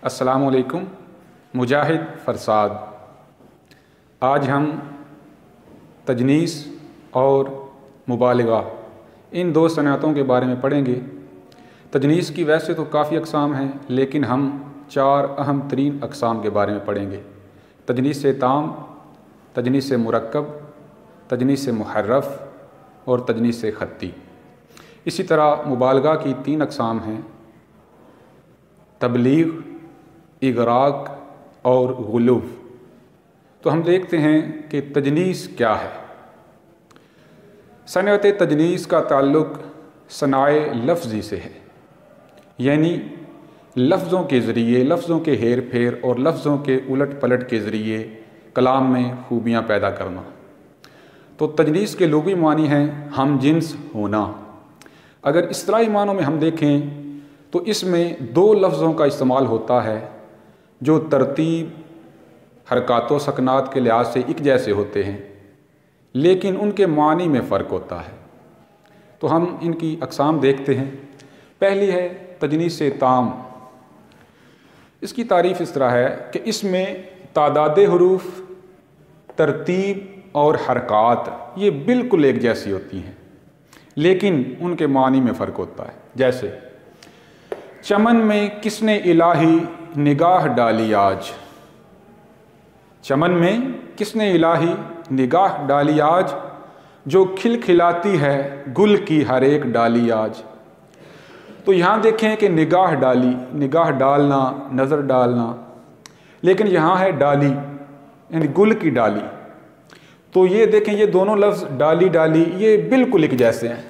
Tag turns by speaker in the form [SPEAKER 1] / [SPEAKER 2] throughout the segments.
[SPEAKER 1] अस्सलामुअलैकुम। मुजाहिद फ़रसाद। आज हम तजनीस और मुबालगा इन दो सनअतों के बारे में पढ़ेंगे। तजनीस की वैसे तो काफ़ी अक़साम हैं, लेकिन हम 4 अहम तरीन अक़साम के बारे में पढ़ेंगे। तजनीस ताम, तजनीस मुरक्कब, तजनीस मुहर्रफ और तजनीस ख़त्ती। इसी तरह मुबालगा की 3 अक़साम हैं, तबलीग, इग़राक़ और गुलूव। तो हम देखते हैं कि तजनीस क्या है। सनअत तजनीस का ताल्लुक़ सनाए लफ्ज़ी से है, यानी लफ्ज़ों के ज़रिए, लफ्ज़ों के हेर फेर और लफ्ज़ों के उलट पलट के ज़रिए कलाम में खूबियाँ पैदा करना। तो तजनीस के लुग़वी मानी हैं हम जिन्स होना। अगर इस्तिलाही मानों में हम देखें तो इसमें 2 लफ्ज़ों का इस्तेमाल होता है जो तरतीब, हरकत व सकनात के लिहाज से एक जैसे होते हैं, लेकिन उनके मानी में फ़र्क होता है। तो हम इनकी अक़साम देखते हैं। पहली है तजनीस ताम। इसकी तारीफ़ इस तरह है कि इसमें तादाद हुरूफ, तरतीब और हरकत ये बिल्कुल एक जैसी होती हैं, लेकिन उनके मानी में फ़र्क होता है। जैसे चमन में किसने इलाही निगाह डाली आज। चमन में किसने इलाही निगाह डाली आज, जो खिलखिलाती है गुल की हर एक डाली आज। तो यहाँ देखें कि निगाह डाली, निगाह डालना, नज़र डालना, लेकिन यहाँ है डाली यानी गुल की डाली। तो ये देखें, ये दोनों लफ्ज़ डाली डाली ये बिल्कुल एक जैसे हैं,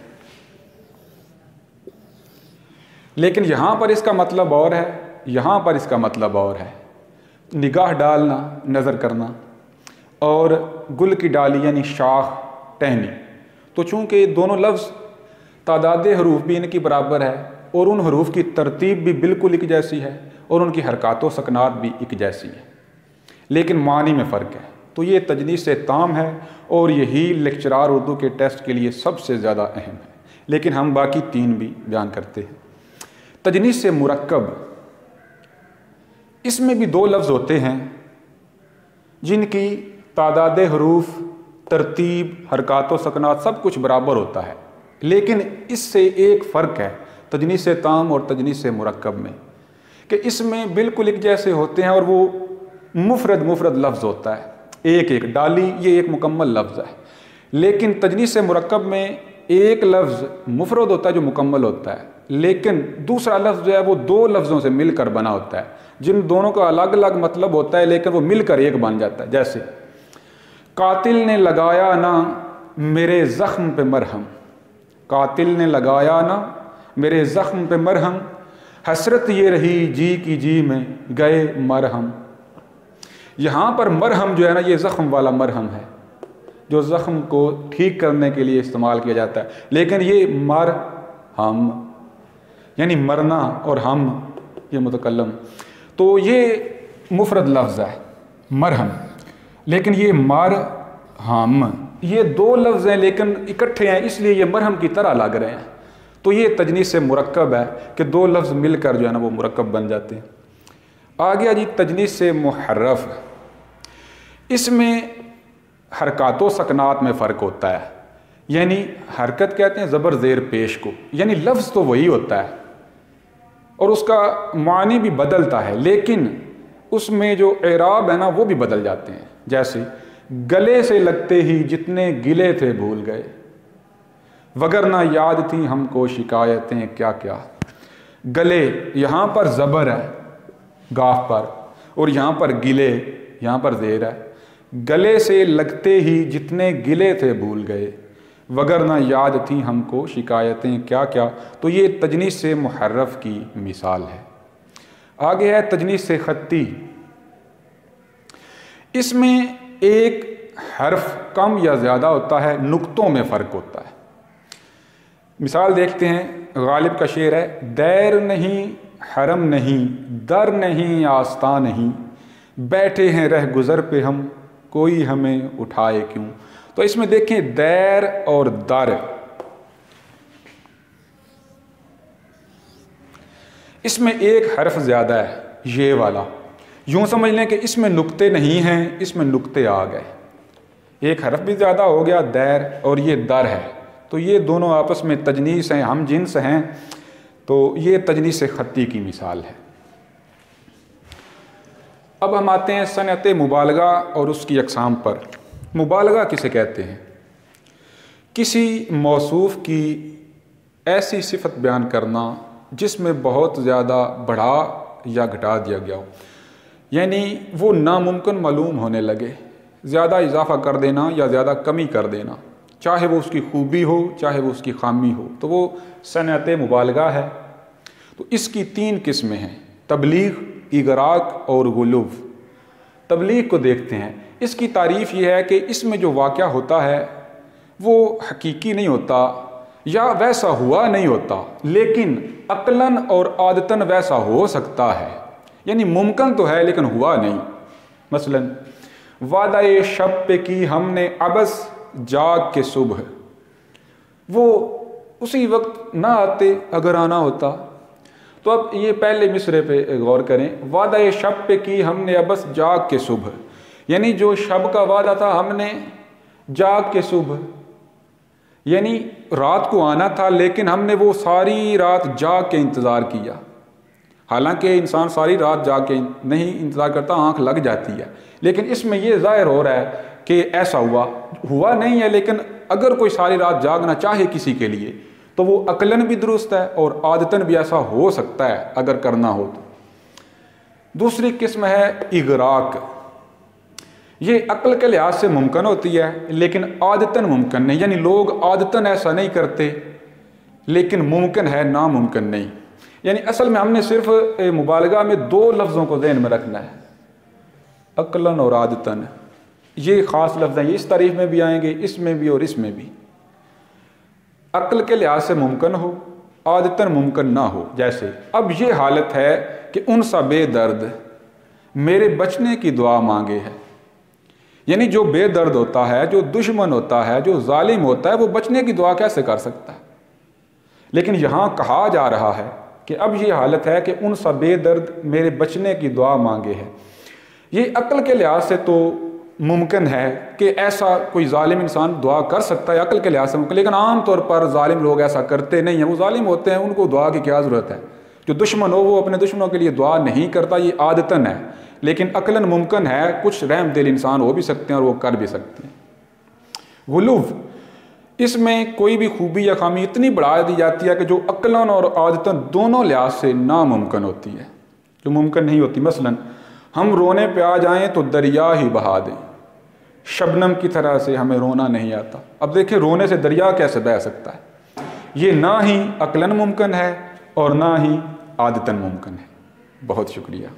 [SPEAKER 1] लेकिन यहाँ पर इसका मतलब और है, यहाँ पर इसका मतलब और है। निगाह डालना, नज़र करना, और गुल की डाली यानी शाख, टहनी। तो चूँकि दोनों लफ्ज़ तादाद हरूफ भी इनकी बराबर है और उन हरूफ की तरतीब भी बिल्कुल एक जैसी है और उनकी हरकत व सकनात भी एक जैसी है, लेकिन मानी में फ़र्क है। तो ये तजनीस ताम है और यही लेक्चरार उर्दू के टेस्ट के लिए सबसे ज़्यादा अहम है, लेकिन हम बाकी 3 भी बयान करते हैं। तजनीस मुरक्कब, इसमें भी 2 लफ्ज़ होते हैं जिनकी तादाद हरूफ, तरतीब, हरकत व सकनात सब कुछ बराबर होता है, लेकिन इससे एक फ़र्क है तजनीस ताम और तजनीस मुरक्कब में कि इसमें बिल्कुल एक जैसे होते हैं और वो मुफरद लफ्ज़ होता है, एक एक डाली, ये एक मुकम्मल लफ्ज़ है। लेकिन तजनीस मुरक्कब में एक लफ्ज़ मुफरद होता है जो मुकम्मल होता है, लेकिन दूसरा लफ्ज़ जो है वो 2 लफ्ज़ों से मिलकर बना होता है, जिन दोनों का अलग अलग मतलब होता है, लेकिन वो मिलकर एक बन जाता है। जैसे कातिल ने लगाया ना मेरे ज़ख्म पे मरहम, कातिल ने लगाया ना मेरे ज़ख्म पे मरहम, हसरत ये रही जी की जी में गए मरहम। यहाँ पर मरहम जो है ना, ये ज़ख्म वाला मरहम है जो ज़ख्म को ठीक करने के लिए इस्तेमाल किया जाता है, लेकिन ये मरहम यानी मरना और हम ये मुतकल्लम, तो ये मुफरद लफ्ज़ है मरहम, लेकिन ये मरहम ये 2 लफ्ज़ हैं लेकिन इकट्ठे हैं, इसलिए ये मरहम की तरह लग रहे हैं। तो ये तजनीस मुरक्कब है कि 2 लफ्ज़ मिलकर जो है ना वो मुरक्कब बन जाते हैं। आ गया जी तजनीस मुहर्रफ। इसमें हरकत व सकनात में फ़र्क होता है, यानी हरकत कहते हैं ज़बर ज़ेर पेश को, यानी लफ्ज़ तो वही होता है और उसका मानी भी बदलता है, लेकिन उसमें जो एराब है ना वो भी बदल जाते हैं। जैसे गले से लगते ही जितने गिले थे भूल गए, वगरना याद थी हमको शिकायतें क्या क्या। गले यहाँ पर ज़बर है गाफ पर, और यहाँ पर गिले, यहाँ पर ज़ेर है। गले से लगते ही जितने गिले थे भूल गए, वगरना याद थी हमको शिकायतें क्या क्या। तो ये तजनीस मुहर्रफ की मिसाल है। आगे है तजनीस ख़त्ती। इसमें एक हर्फ कम या ज़्यादा होता है, नुक्तों में फ़र्क होता है। मिसाल देखते हैं, गालिब का शेर है, दैर नहीं हरम नहीं, दर नहीं आस्ता नहीं, बैठे हैं रह गुज़र पे हम, कोई हमें उठाए क्यों। तो इसमें देखें दैर और दर, इसमें एक हर्फ ज़्यादा है, ये वाला, यूँ समझ लें कि इसमें नुक्ते नहीं हैं, इसमें नुक्ते आ गए, एक हरफ भी ज़्यादा हो गया दैर, और ये दर है, तो ये दोनों आपस में तजनीस हैं, हम जिन्स हैं, तो ये तजनीस ख़त्ती की मिसाल है। अब हम आते हैं सनअत मुबालगा और उसकी अक़साम पर। मुबालगा किसे कहते हैं? किसी मौसूफ़ की ऐसी सिफत बयान करना जिसमें बहुत ज़्यादा बढ़ा या घटा दिया गया हो, यानी वो नामुमकिन मालूम होने लगे, ज़्यादा इजाफ़ा कर देना या ज़्यादा कमी कर देना, चाहे वो उसकी खूबी हो चाहे वो उसकी खामी हो, तो वो सनअत मुबालगा है। तो इसकी 3 किस्में हैं, तबलीग, इगराक और गुलूव। तबलीग को देखते हैं। इसकी तारीफ़ ये है कि इसमें जो वाक़या होता है वो हकीकी नहीं होता या वैसा हुआ नहीं होता, लेकिन अक्लन और आदतन वैसा हो सकता है, यानी मुमकिन तो है लेकिन हुआ नहीं। मसलन वादा शब पे की हमने अबस जाग के सुबह, वो उसी वक्त ना आते अगर आना होता। तो अब ये पहले मिसरे पे गौर करें, वादा शब पे की हमने अबस जाग के सुबह, यानी जो शब का वादा था हमने जाग के सुबह, यानी रात को आना था लेकिन हमने वो सारी रात जाग के इंतज़ार किया। हालांकि इंसान सारी रात जाग के नहीं इंतज़ार करता, आंख लग जाती है, लेकिन इसमें ये ज़ाहिर हो रहा है कि ऐसा हुआ नहीं है, लेकिन अगर कोई सारी रात जागना चाहे किसी के लिए तो वो अकलन भी दुरुस्त है और आदतन भी ऐसा हो सकता है अगर करना हो तो। दूसरी किस्म है इगराक। ये अक्ल के लिहाज से मुमकिन होती है लेकिन आदतन मुमकिन नहीं, यानी लोग आदतन ऐसा नहीं करते लेकिन मुमकिन है, नामुमकिन नहीं। यानी असल में हमने सिर्फ मुबालगा में 2 लफ्ज़ों को ज़हन में रखना है, अक्लन और आदतन। ये ख़ास लफ्ज़ हैं, ये इस तारीफ़ में भी आएंगे, इसमें भी और इसमें भी। अक्ल के लिहाज से मुमकिन हो, आदतन मुमकिन ना हो। जैसे अब ये हालत है कि उनसा बेदर्द मेरे बचने की दुआ मांगे है, यानी जो बेदर्द होता है, जो दुश्मन होता है, जो जालिम होता है, वो बचने की दुआ कैसे कर सकता है? लेकिन यहाँ कहा जा रहा है कि अब ये हालत है कि उनसा बेदर्द मेरे बचने की दुआ मांगे है। ये अक्ल के लिहाज से तो मुमकिन है कि ऐसा कोई जालिम इंसान दुआ कर सकता है, अक्ल के लिहाज से मुमकिन, लेकिन आम तौर पर जालिम लोग ऐसा करते नहीं हैं। वो जालिम होते हैं, उनको दुआ की क्या ज़रूरत है? जो दुश्मन हो वो अपने दुश्मनों के लिए दुआ नहीं करता, ये आदतन है, लेकिन अक्लन मुमकिन है। कुछ रहम दिल इंसान हो भी सकते हैं और वो कर भी सकते हैं। गुलूव, इसमें कोई भी खूबी या खामी इतनी बढ़ा दी जाती है कि जो अक्लन और आदतन दोनों लिहाज से नामुमकिन होती है, जो मुमकिन नहीं होती। मसलन हम रोने पे आ जाएं तो दरिया ही बहा दें, शबनम की तरह से हमें रोना नहीं आता। अब देखिए रोने से दरिया कैसे बह सकता है? ये ना ही अक्लन मुमकिन है और ना ही आदतन मुमकिन है। बहुत शुक्रिया।